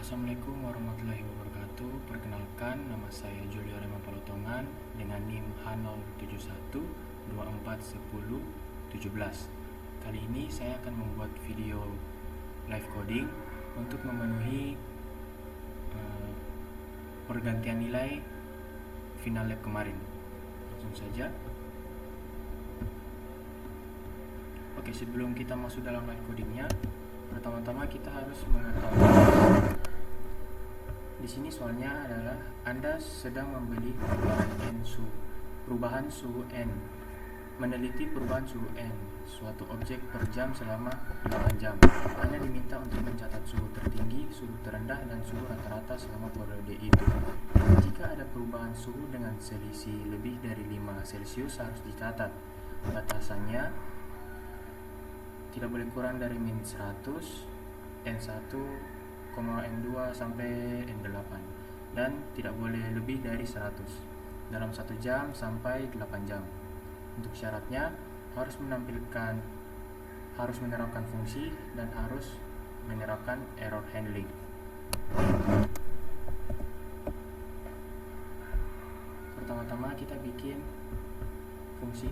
Assalamualaikum warahmatullahi wabarakatuh. Perkenalkan, nama saya Julio Rema Palotongan dengan NIM H071241017. Kali ini saya akan membuat video live coding untuk memenuhi pergantian nilai final lab kemarin. Langsung saja. Oke, sebelum kita masuk dalam live codingnya, pertama-tama kita harus mengetahui di sini soalnya adalah Anda sedang membeli perubahan suhu N, meneliti perubahan suhu N, suatu objek per jam selama 8 jam. Anda diminta untuk mencatat suhu tertinggi, suhu terendah, dan suhu rata-rata selama periode itu. Jika ada perubahan suhu dengan selisih lebih dari 5 Celcius harus dicatat. Batasannya tidak boleh kurang dari min 100, N1, N2 sampai N8, dan tidak boleh lebih dari 100 dalam 1 jam sampai 8 jam. Untuk syaratnya harus menerapkan fungsi dan harus menerapkan error handling. Pertama-tama kita bikin fungsi.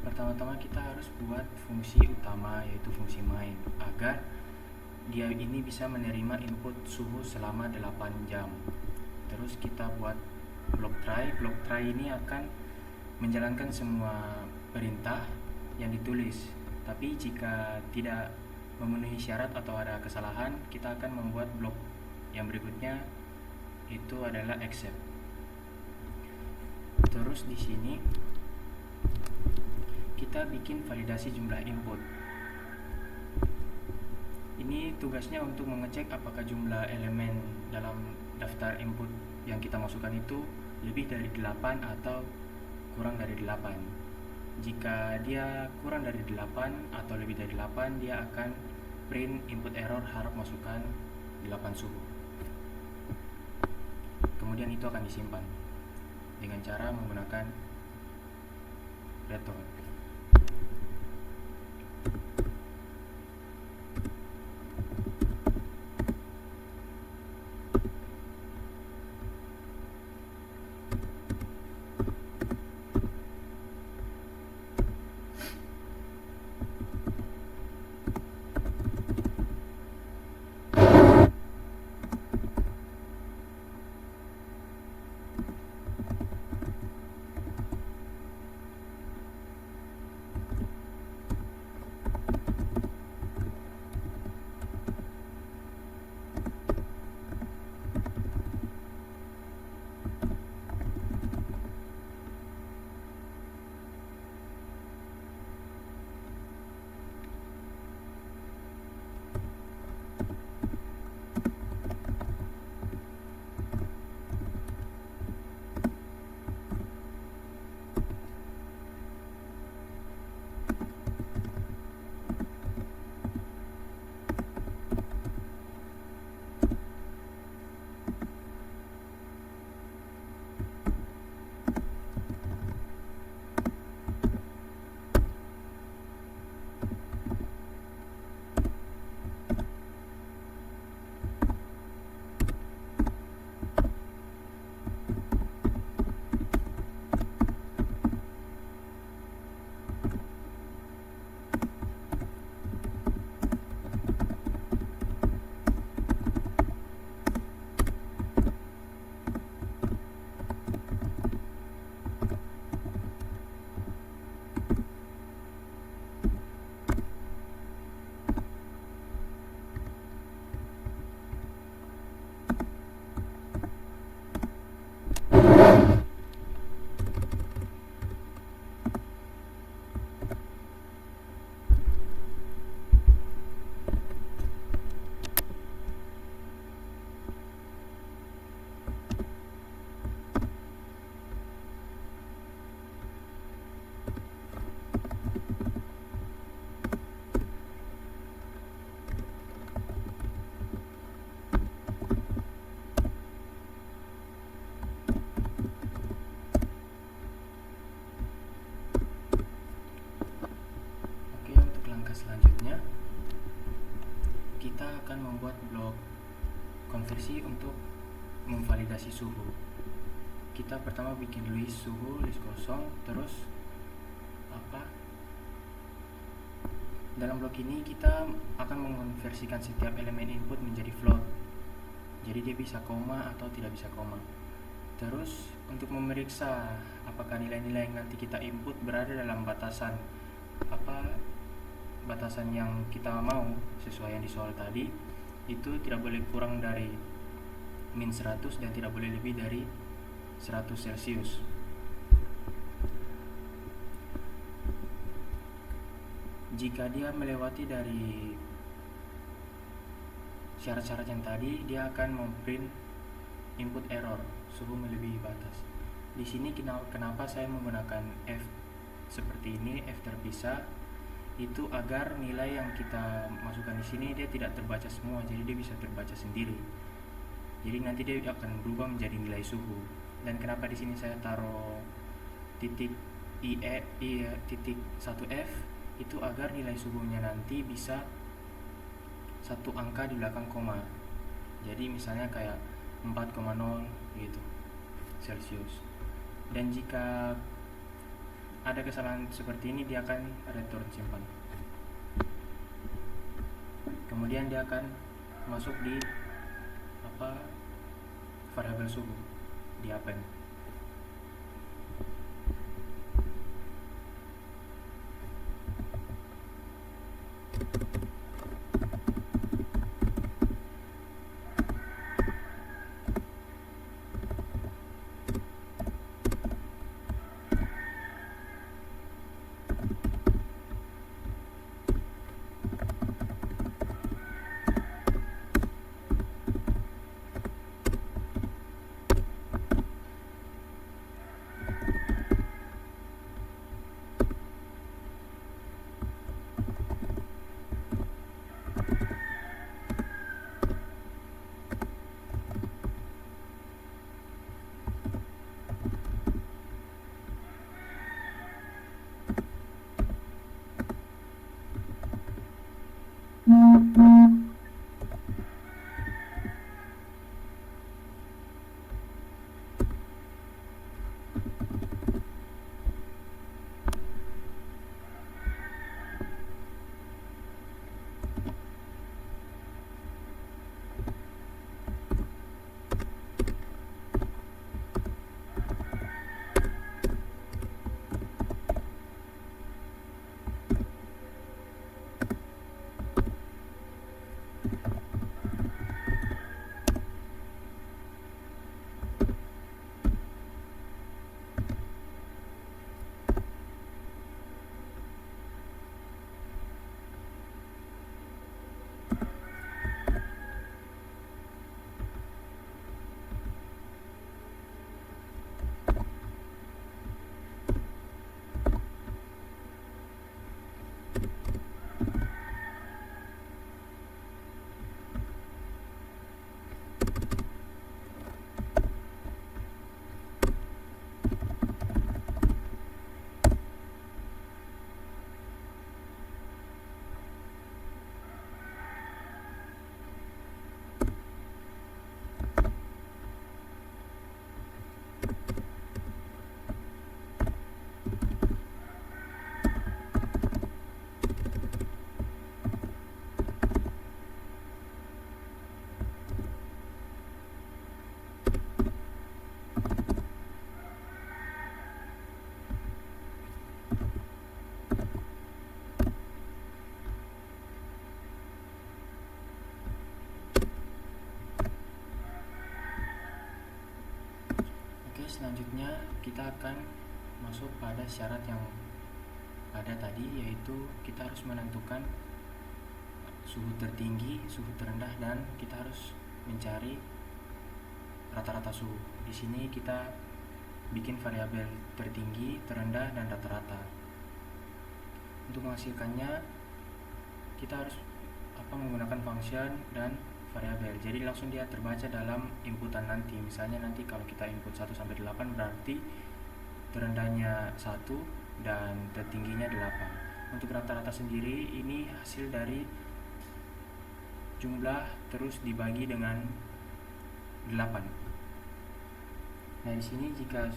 Pertama-tama kita harus buat fungsi utama, yaitu fungsi main, agar dia ini bisa menerima input suhu selama 8 jam. Terus kita buat block try. Block try ini akan menjalankan semua perintah yang ditulis. Tapi jika tidak memenuhi syarat atau ada kesalahan, kita akan membuat blok yang berikutnya, itu adalah except. Terus di sini kita bikin validasi jumlah input. Ini tugasnya untuk mengecek apakah jumlah elemen dalam daftar input yang kita masukkan itu lebih dari 8 atau kurang dari 8. Jika dia kurang dari 8 atau lebih dari 8, dia akan print input error harap masukkan 8 suhu. Kemudian itu akan disimpan dengan cara menggunakan return. kita akan membuat blok konversi untuk memvalidasi suhu. Kita pertama bikin list suhu, list kosong, terus dalam blok ini kita akan mengonversikan setiap elemen input menjadi float. Jadi dia bisa koma atau tidak bisa koma. Terus untuk memeriksa apakah nilai-nilai yang nanti kita input berada dalam batasan batasan yang kita mau sesuai yang di soal tadi, itu tidak boleh kurang dari min 100 dan tidak boleh lebih dari 100 Celcius. Jika dia melewati dari syarat-syarat yang tadi, dia akan memprint input error, suhu melebihi batas. Di sini kenapa saya menggunakan F seperti ini, F terpisah, itu agar nilai yang kita masukkan di sini dia tidak terbaca semua, jadi dia bisa terbaca sendiri. Jadi nanti dia akan berubah menjadi nilai suhu. Dan kenapa di sini saya taruh titik titik 1F, itu agar nilai suhunya nanti bisa satu angka di belakang koma. Jadi misalnya kayak 4,0 gitu Celcius. Dan jika ada kesalahan seperti ini, dia akan return simpan. Kemudian dia akan masuk di variabel suhu di append. Selanjutnya kita akan masuk pada syarat yang ada tadi, yaitu kita harus menentukan suhu tertinggi, suhu terendah, dan kita harus mencari rata-rata suhu. Di sini kita bikin variabel tertinggi, terendah, dan rata-rata. Untuk menghasilkannya kita harus menggunakan function dan variabel. Jadi langsung dia terbaca dalam inputan nanti. Misalnya nanti kalau kita input 1 sampai 8 berarti terendahnya 1 dan tertingginya 8. Untuk rata-rata sendiri ini hasil dari jumlah terus dibagi dengan 8. Nah, di sini jika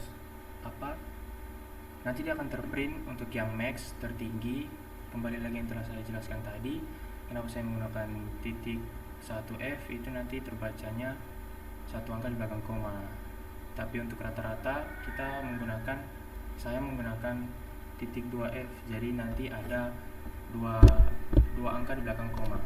nanti dia akan terprint untuk yang max tertinggi. Kembali lagi yang telah saya jelaskan tadi, kenapa saya menggunakan titik 1F, itu nanti terbacanya satu angka di belakang koma. Tapi untuk rata-rata saya menggunakan titik 2F, jadi nanti ada dua angka di belakang koma.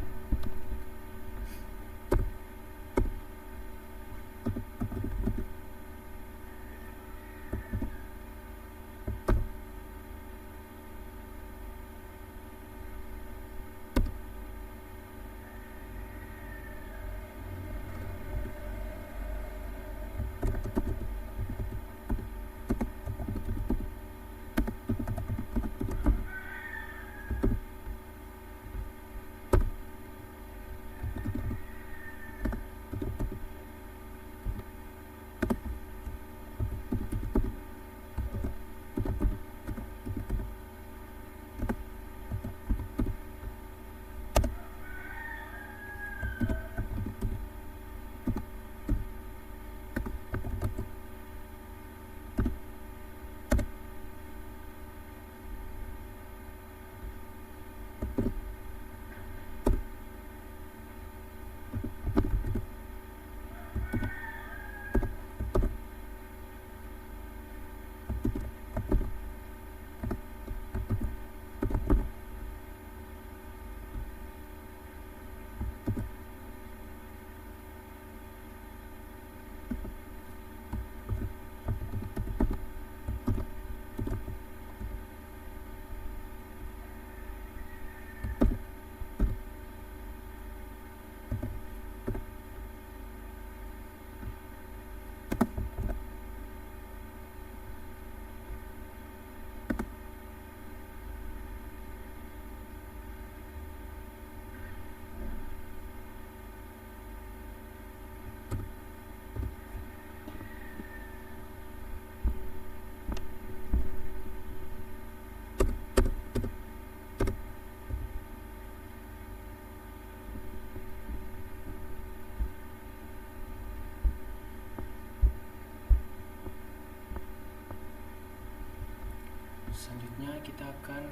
Selanjutnya kita akan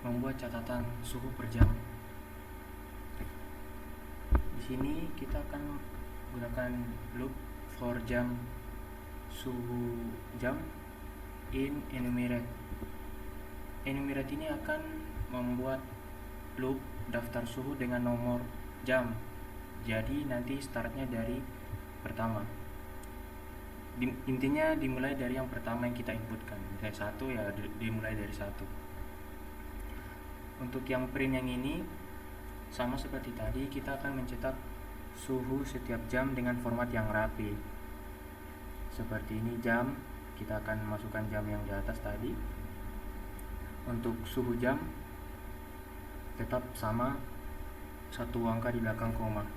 membuat catatan suhu per jam. Di sini kita akan gunakan loop for jam, suhu jam in enumerate. Enumerate ini akan membuat loop daftar suhu dengan nomor jam. Jadi nanti startnya dari pertama. Intinya dimulai dari yang pertama yang kita inputkan. Misalnya 1, ya dimulai dari 1. Untuk yang print yang ini sama seperti tadi, kita akan mencetak suhu setiap jam dengan format yang rapi. Seperti ini jam, kita akan masukkan jam yang di atas tadi. Untuk suhu jam tetap sama, satu angka di belakang koma.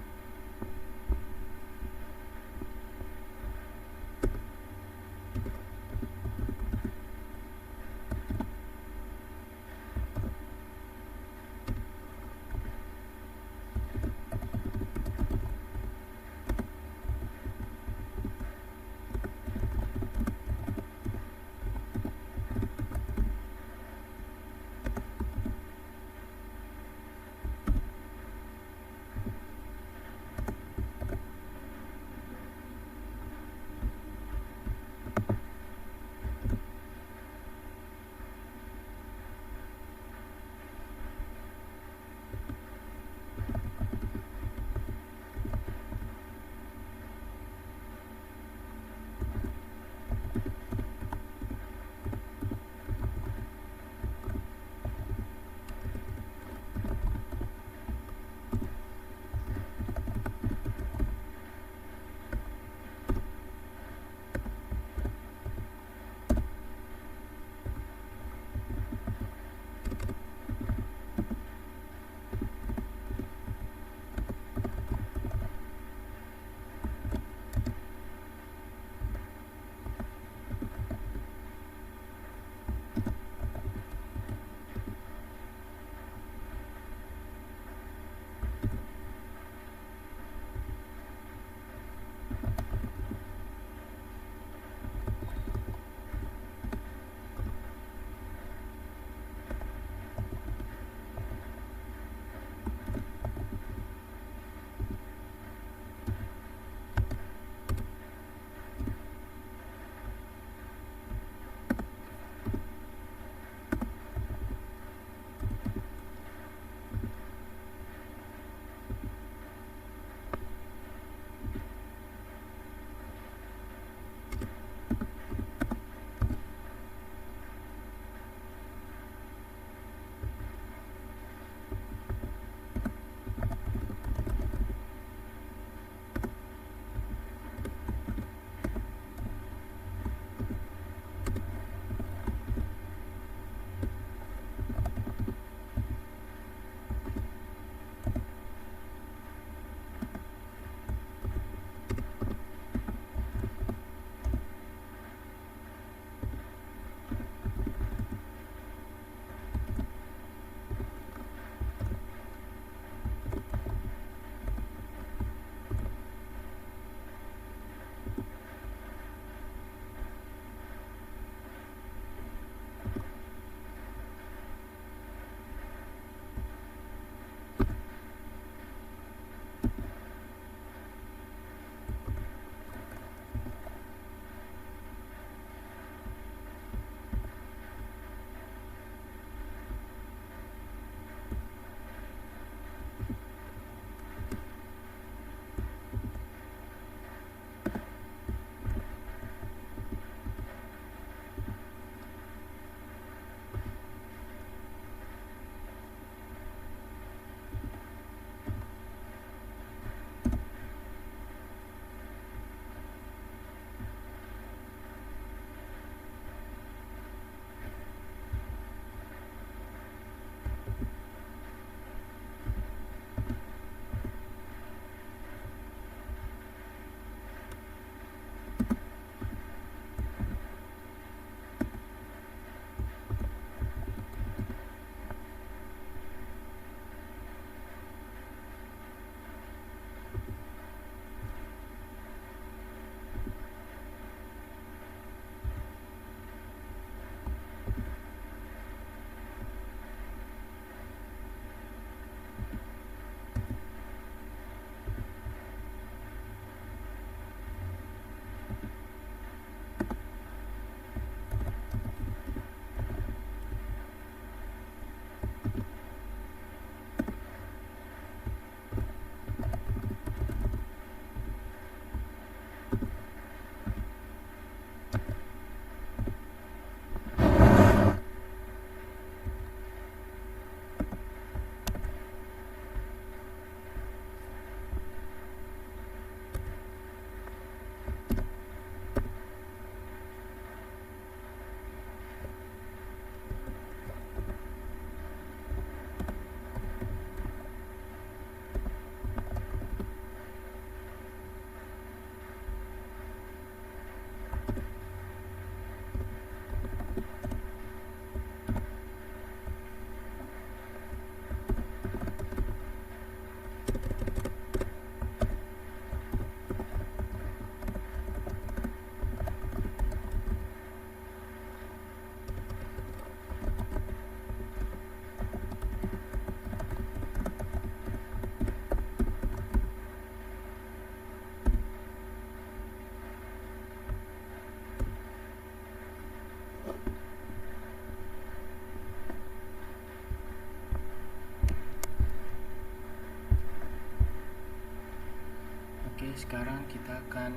Oke, sekarang kita akan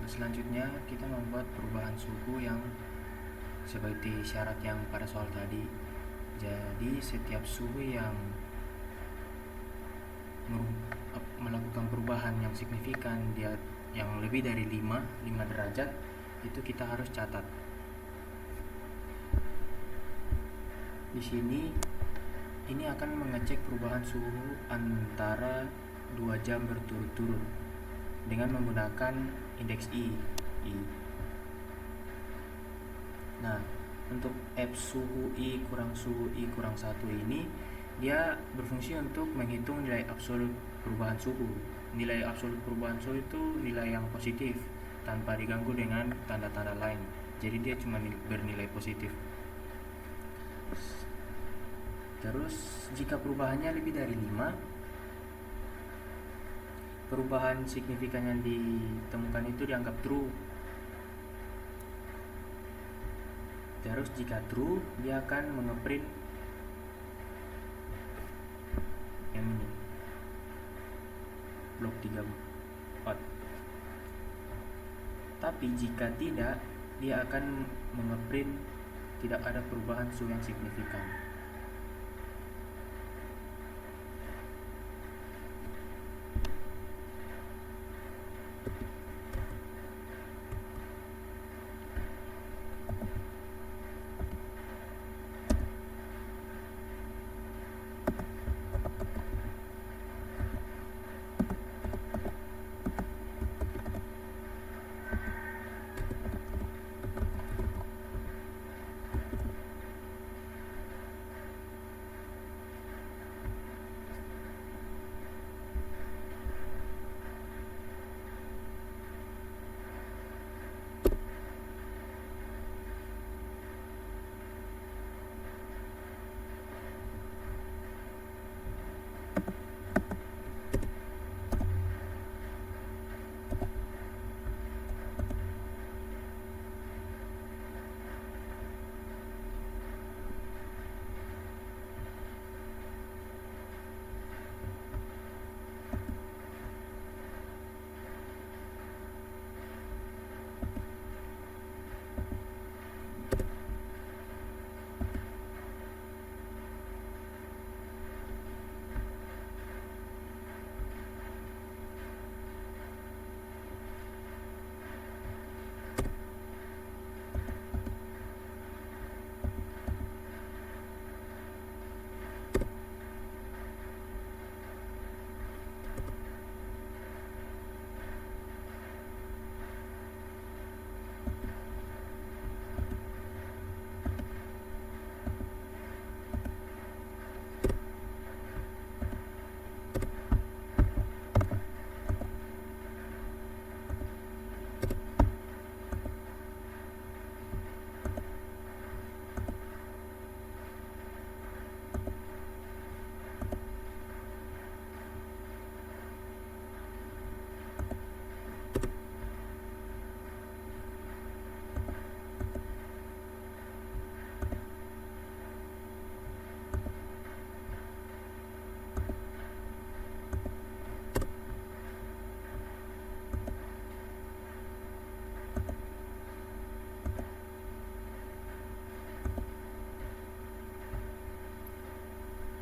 selanjutnya kita membuat perubahan suhu yang seperti syarat yang pada soal tadi. Jadi setiap suhu yang melakukan perubahan yang signifikan, dia yang lebih dari 5 derajat, itu kita harus catat. Di sini ini akan mengecek perubahan suhu antara 2 jam berturut-turut dengan menggunakan indeks I. Nah, untuk F suhu I kurang suhu I kurang 1 ini dia berfungsi untuk menghitung nilai absolut perubahan suhu. Nilai absolut perubahan suhu itu nilai yang positif tanpa diganggu dengan tanda-tanda lain. Jadi dia cuma bernilai positif. Terus jika perubahannya lebih dari 5, perubahan signifikan yang ditemukan itu dianggap true. Terus jika true, dia akan mengeprint yang ini, blok 34. Tapi jika tidak, dia akan mengeprint tidak ada perubahan suhu yang signifikan.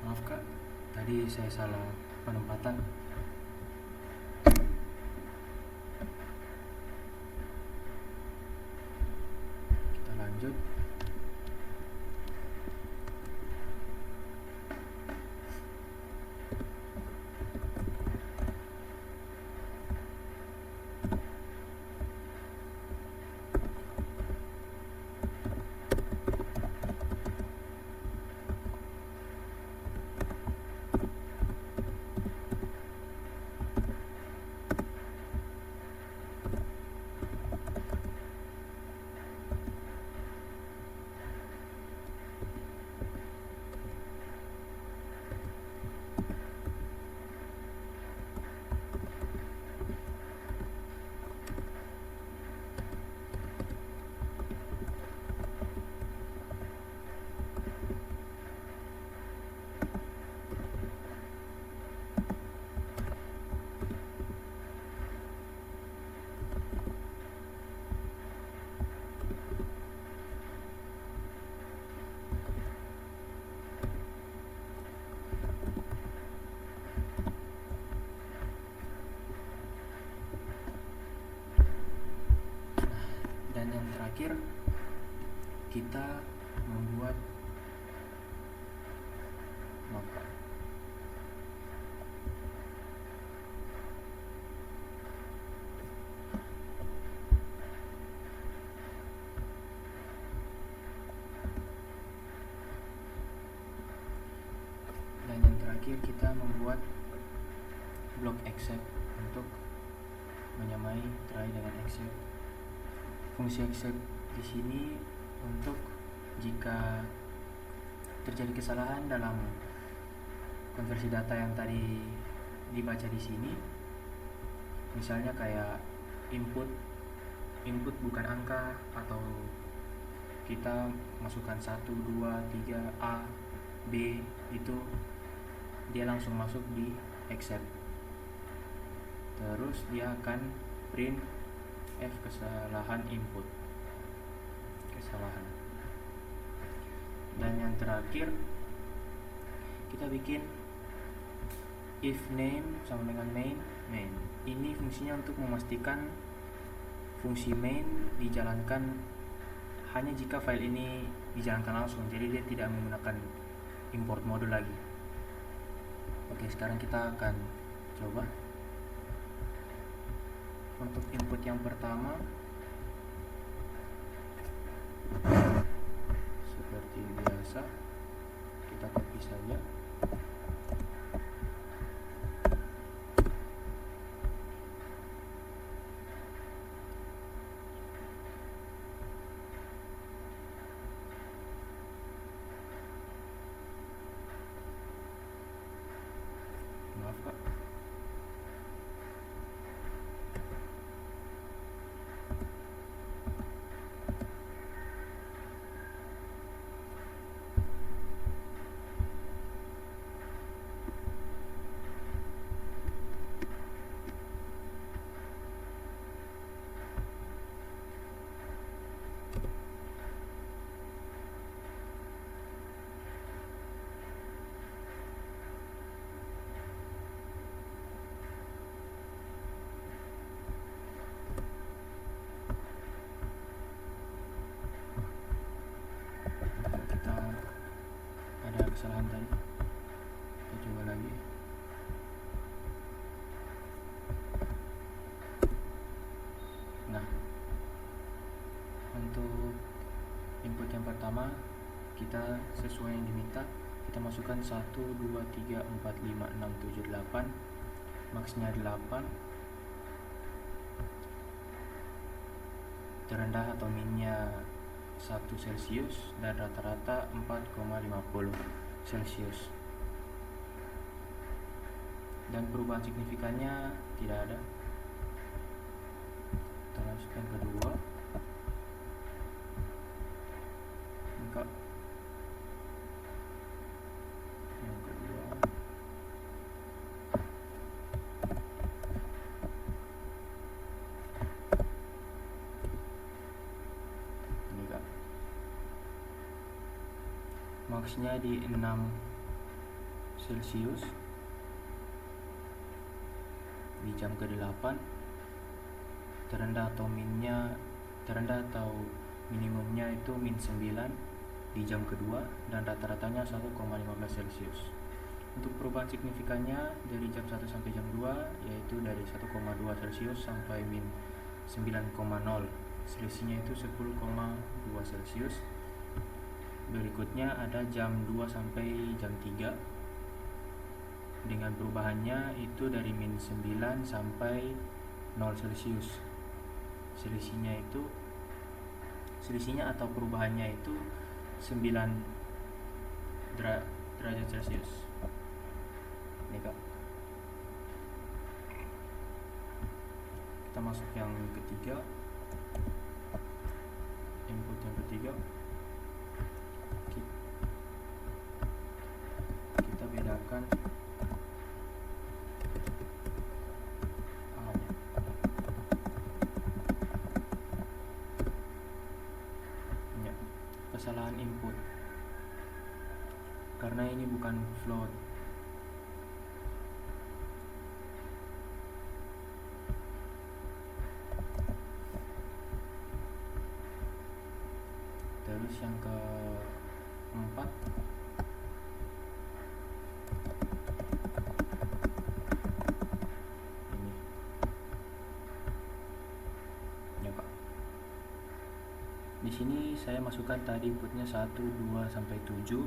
Maaf kak, tadi saya salah penempatan. Kita lanjut. terakhir kita membuat dan yang terakhir kita membuat blok accept untuk menyamai try dengan accept. Fungsi accept di sini untuk jika terjadi kesalahan dalam konversi data yang tadi dibaca di sini, misalnya kayak input bukan angka, atau kita masukkan 1, 2, 3 A, B, itu dia langsung masuk di accept. Terus dia akan print F kesalahan input, kesalahan. Dan yang terakhir kita bikin if name sama dengan main. Ini fungsinya untuk memastikan fungsi main dijalankan hanya jika file ini dijalankan langsung, jadi dia tidak menggunakan import modul lagi. Oke, sekarang kita akan coba. Untuk input yang pertama, seperti biasa kita copy saja. Maaf Kak. Kita ada kesalahan tadi, kita coba lagi. Nah, untuk input yang pertama kita sesuai yang diminta, kita masukkan 1, 2, 3, 4, 5, 6, 7, 8, maksnya 8, terendah atau minnya 1 Celsius, dan rata-rata 4,50 Celsius. Dan perubahan signifikannya tidak ada. Kita lanjut yang kedua. Enggak. Yang kedua. Ini Kak. Maksnya di 6 Celsius di jam ke-8, terendah atau minimumnya itu min 9 di jam kedua, dan rata-ratanya 1,15 Celsius. Untuk perubahan signifikannya dari jam 1 sampai jam 2, yaitu dari 1,2 Celsius sampai min 9,0, selisihnya itu 10,2 Celsius. Berikutnya ada jam 2 sampai jam 3, dengan perubahannya itu dari min 9 sampai 0 Celsius. Selisihnya atau perubahannya itu 9 derajat Celsius. Ini Kak. Kita masuk yang ketiga. Input yang ketiga. Kita bedakan A-nya. Ya, kesalahan input. Karena ini bukan float. sini saya masukkan tadi inputnya 1, 2 sampai 7.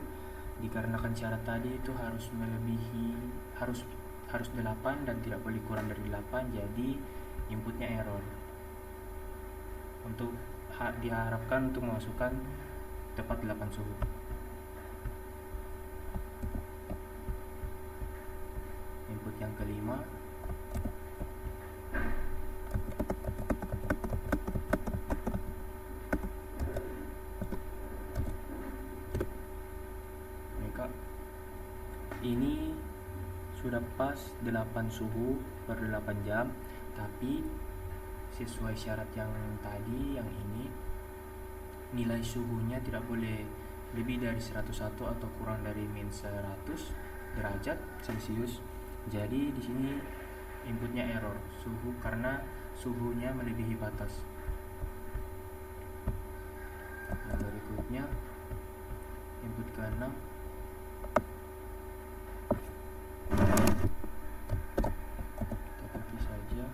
Dikarenakan syarat tadi itu harus melebihi harus 8 dan tidak boleh kurang dari 8, jadi inputnya error. Untuk diharapkan untuk memasukkan tepat 8 suhu. Input yang kelima, ini sudah pas 8 suhu per 8 jam, tapi sesuai syarat yang tadi, yang ini nilai suhunya tidak boleh lebih dari 101 atau kurang dari -100 derajat Celcius. Jadi di sini inputnya error suhu karena suhunya melebihi batas. Yang berikutnya input ke-6, kita copy saja.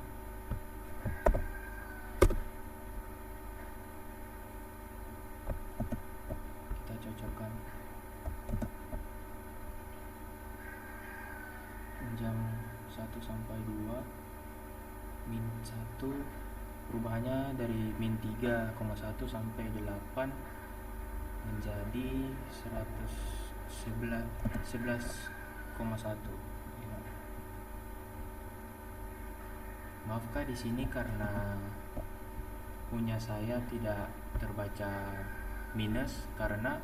Kita cocokkan jam 1 sampai 2, -1 perubahannya dari -3,1 sampai 8 menjadi 11,1. Maafkah di sini karena punya saya tidak terbaca minus karena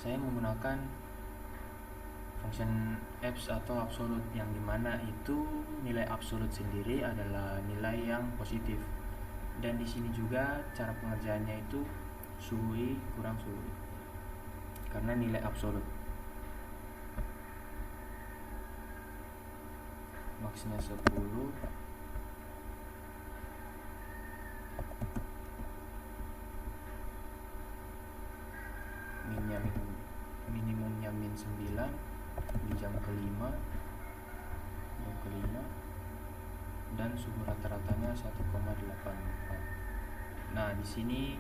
saya menggunakan function abs atau absolute, yang dimana itu nilai absolut sendiri adalah nilai yang positif. Dan di sini juga cara pengerjaannya itu suhui kurang suhui karena nilai absolut. Maksnya 10, minimumnya -9 di jam kelima, dan suhu rata-ratanya 1,84. Nah, di sini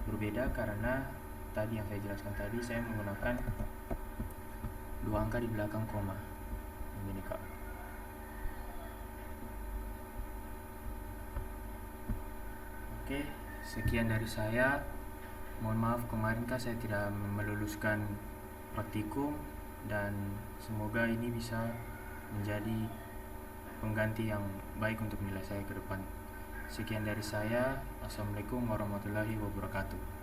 berbeda karena tadi yang saya jelaskan tadi saya menggunakan 2 angka di belakang koma. Ini Kak. Oke, sekian dari saya. Mohon maaf kemarin saya tidak meluluskan praktikum, dan semoga ini bisa menjadi pengganti yang baik untuk nilai saya ke depan. Sekian dari saya. Assalamualaikum warahmatullahi wabarakatuh.